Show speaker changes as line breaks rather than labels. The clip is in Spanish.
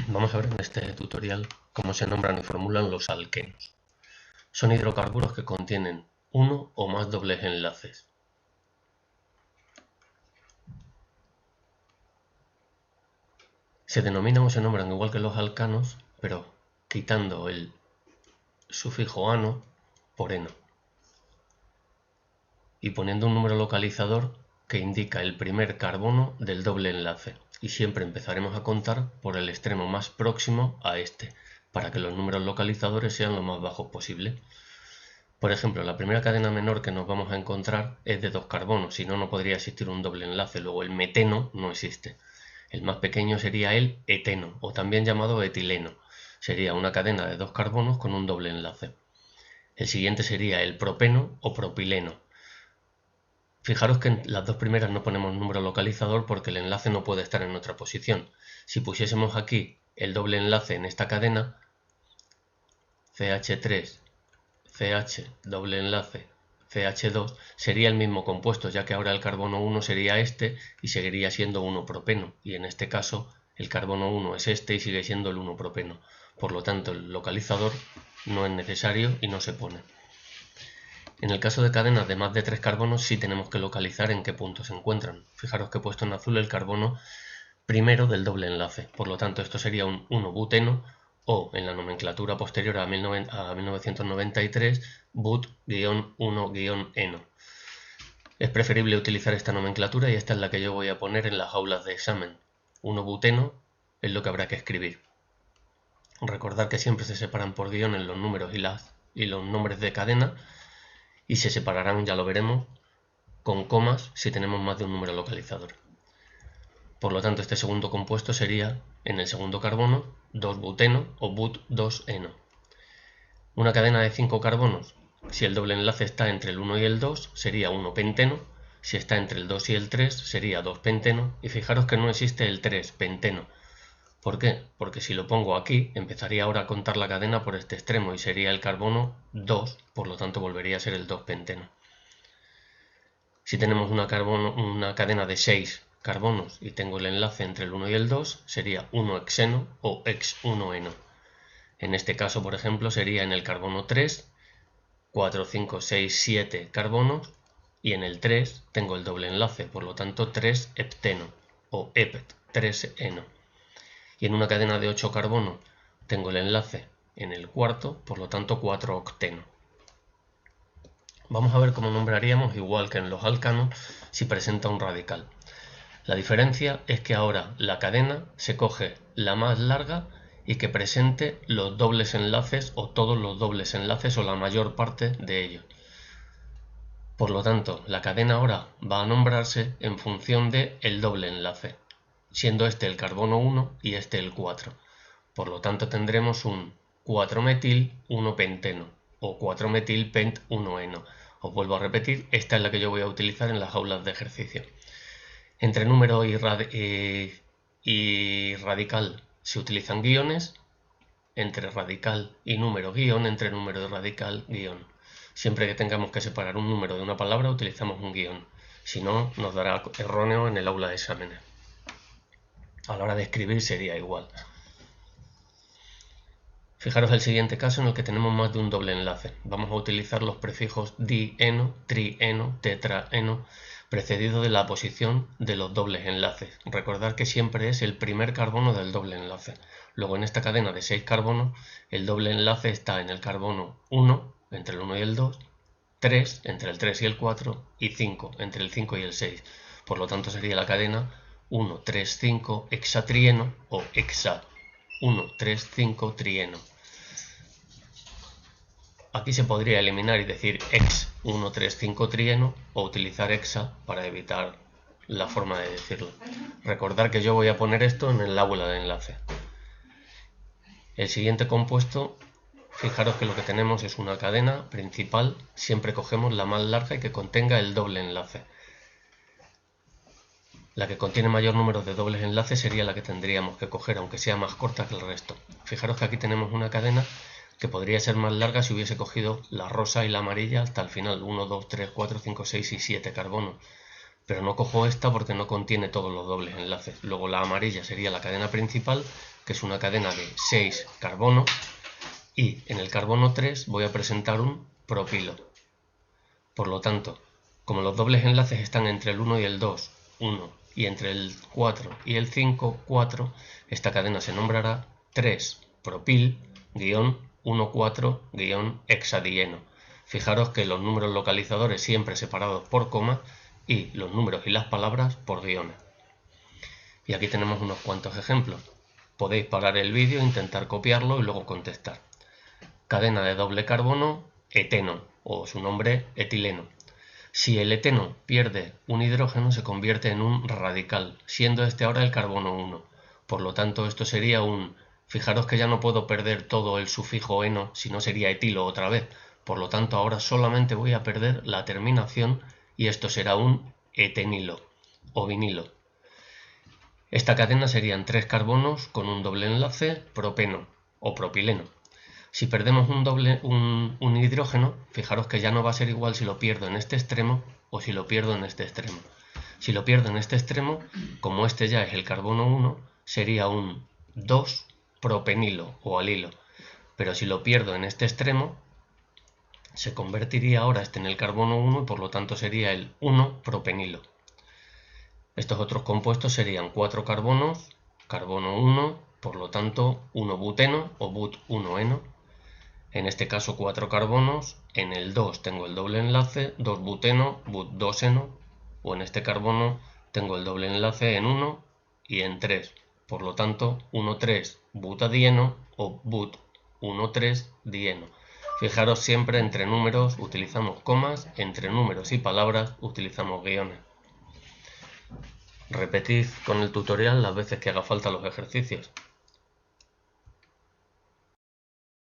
Vamos a ver en este tutorial cómo se nombran y formulan los alquenos. Son hidrocarburos que contienen uno o más dobles enlaces. Se denominan o se nombran igual que los alcanos, pero quitando el sufijo ano por eno y poniendo un número localizador que indica el primer carbono del doble enlace, y siempre empezaremos a contar por el extremo más próximo a este, para que los números localizadores sean lo más bajos posible. Por ejemplo, la primera cadena menor que nos vamos a encontrar es de 2 carbonos, si no, no podría existir un doble enlace. Luego el meteno no existe. El más pequeño sería el eteno, o también llamado etileno. Sería una cadena de 2 carbonos con un doble enlace. El siguiente sería el propeno o propileno. Fijaros que en las dos primeras no ponemos número localizador porque el enlace no puede estar en otra posición. Si pusiésemos aquí el doble enlace en esta cadena, CH3, CH, doble enlace, CH2, sería el mismo compuesto, ya que ahora el carbono 1 sería este y seguiría siendo 1-propeno, y en este caso el carbono 1 es este y sigue siendo el 1-propeno. Por lo tanto, el localizador no es necesario y no se pone. En el caso de cadenas de más de 3 carbonos sí tenemos que localizar en qué punto se encuentran. Fijaros que he puesto en azul el carbono primero del doble enlace, por lo tanto esto sería un 1-buteno o en la nomenclatura posterior a 1993 but-1-eno. Es preferible utilizar esta nomenclatura y esta es la que yo voy a poner en las aulas de examen. 1-buteno es lo que habrá que escribir. Recordad que siempre se separan por guiones los números y los nombres de cadena, y se separarán, ya lo veremos, con comas si tenemos más de un número localizador. Por lo tanto, este segundo compuesto sería, en el segundo carbono, 2-buteno o but-2-eno. Una cadena de 5 carbonos, si el doble enlace está entre el 1 y el 2, sería 1-penteno, si está entre el 2 y el 3, sería 2-penteno, y fijaros que no existe el 3-penteno. ¿Por qué? Porque si lo pongo aquí, empezaría ahora a contar la cadena por este extremo y sería el carbono 2, por lo tanto volvería a ser el 2-penteno. Si tenemos una cadena de 6 carbonos y tengo el enlace entre el 1 y el 2, sería 1-hexeno o hex-1-eno. En este caso, por ejemplo, sería en el carbono 3, 4, 5, 6, 7 carbonos, y en el 3 tengo el doble enlace, por lo tanto 3-hepteno o hept, 3-eno. Y en una cadena de 8 carbonos tengo el enlace en el cuarto, por lo tanto 4-octeno. Vamos a ver cómo nombraríamos, igual que en los alcanos, si presenta un radical. La diferencia es que ahora la cadena se coge la más larga y que presente los dobles enlaces o todos los dobles enlaces o la mayor parte de ellos. Por lo tanto, la cadena ahora va a nombrarse en función de el doble enlace, siendo este el carbono 1 y este el 4. Por lo tanto, tendremos un 4-metil-1-penteno o 4-metil-pent-1-eno. Os vuelvo a repetir, esta es la que yo voy a utilizar en las aulas de ejercicio. Entre número y radical se utilizan guiones, entre radical y número guión, entre número y radical guión. Siempre que tengamos que separar un número de una palabra utilizamos un guión, si no nos dará erróneo en el aula de exámenes. A la hora de escribir sería igual. Fijaros el siguiente caso en el que tenemos más de un doble enlace. Vamos a utilizar los prefijos dieno, trieno, tetraeno, precedido de la posición de los dobles enlaces. Recordad que siempre es el primer carbono del doble enlace. Luego en esta cadena de 6 carbonos, el doble enlace está en el carbono 1, entre el 1 y el 2, 3, entre el 3 y el 4, y 5, entre el 5 y el 6. Por lo tanto sería la cadena 1, 3, 5, hexatrieno o hexa 1, 3, 5, trieno. Aquí se podría eliminar y decir hex 1, 3, 5 trieno o utilizar hexa para evitar la forma de decirlo. Recordad que yo voy a poner esto en el aula de enlace. El siguiente compuesto, fijaros que lo que tenemos es una cadena principal, siempre cogemos la más larga y que contenga el doble enlace. La que contiene mayor número de dobles enlaces sería la que tendríamos que coger, aunque sea más corta que el resto. Fijaros que aquí tenemos una cadena que podría ser más larga si hubiese cogido la rosa y la amarilla hasta el final, 1, 2, 3, 4, 5, 6 y 7 carbonos. Pero no cojo esta porque no contiene todos los dobles enlaces. Luego la amarilla sería la cadena principal que es una cadena de 6 carbonos, y en el carbono 3 voy a presentar un propilo. Por lo tanto, como los dobles enlaces están entre el 1 y el 2, 1, y entre el 4 y el 5, 4, esta cadena se nombrará 3-propil-1,4-hexadieno. Fijaros que los números localizadores siempre separados por coma y los números y las palabras por guiones. Y aquí tenemos unos cuantos ejemplos. Podéis parar el vídeo, intentar copiarlo y luego contestar. Cadena de doble carbono, eteno, o su nombre, etileno. Si el eteno pierde un hidrógeno, se convierte en un radical, siendo este ahora el carbono 1. Por lo tanto, esto sería un... Fijaros que ya no puedo perder todo el sufijo eno, si no sería etilo otra vez. Por lo tanto, ahora solamente voy a perder la terminación y esto será un etenilo o vinilo. Esta cadena serían 3 carbonos con un doble enlace, propeno o propileno. Si perdemos un hidrógeno, fijaros que ya no va a ser igual si lo pierdo en este extremo o si lo pierdo en este extremo. Si lo pierdo en este extremo, como este ya es el carbono 1, sería un 2-propenilo o alilo. Pero si lo pierdo en este extremo, se convertiría ahora este en el carbono 1 y por lo tanto sería el 1-propenilo. Estos otros compuestos serían 4 carbonos, carbono 1, por lo tanto 1-buteno o but-1-eno. En este caso 4 carbonos, en el 2 tengo el doble enlace, 2-buteno, but-2-eno, o en este carbono tengo el doble enlace en 1 y en 3, por lo tanto 1,3-butadieno o but-1,3-dieno. Fijaros siempre entre números utilizamos comas, entre números y palabras utilizamos guiones. Repetid con el tutorial las veces que haga falta los ejercicios.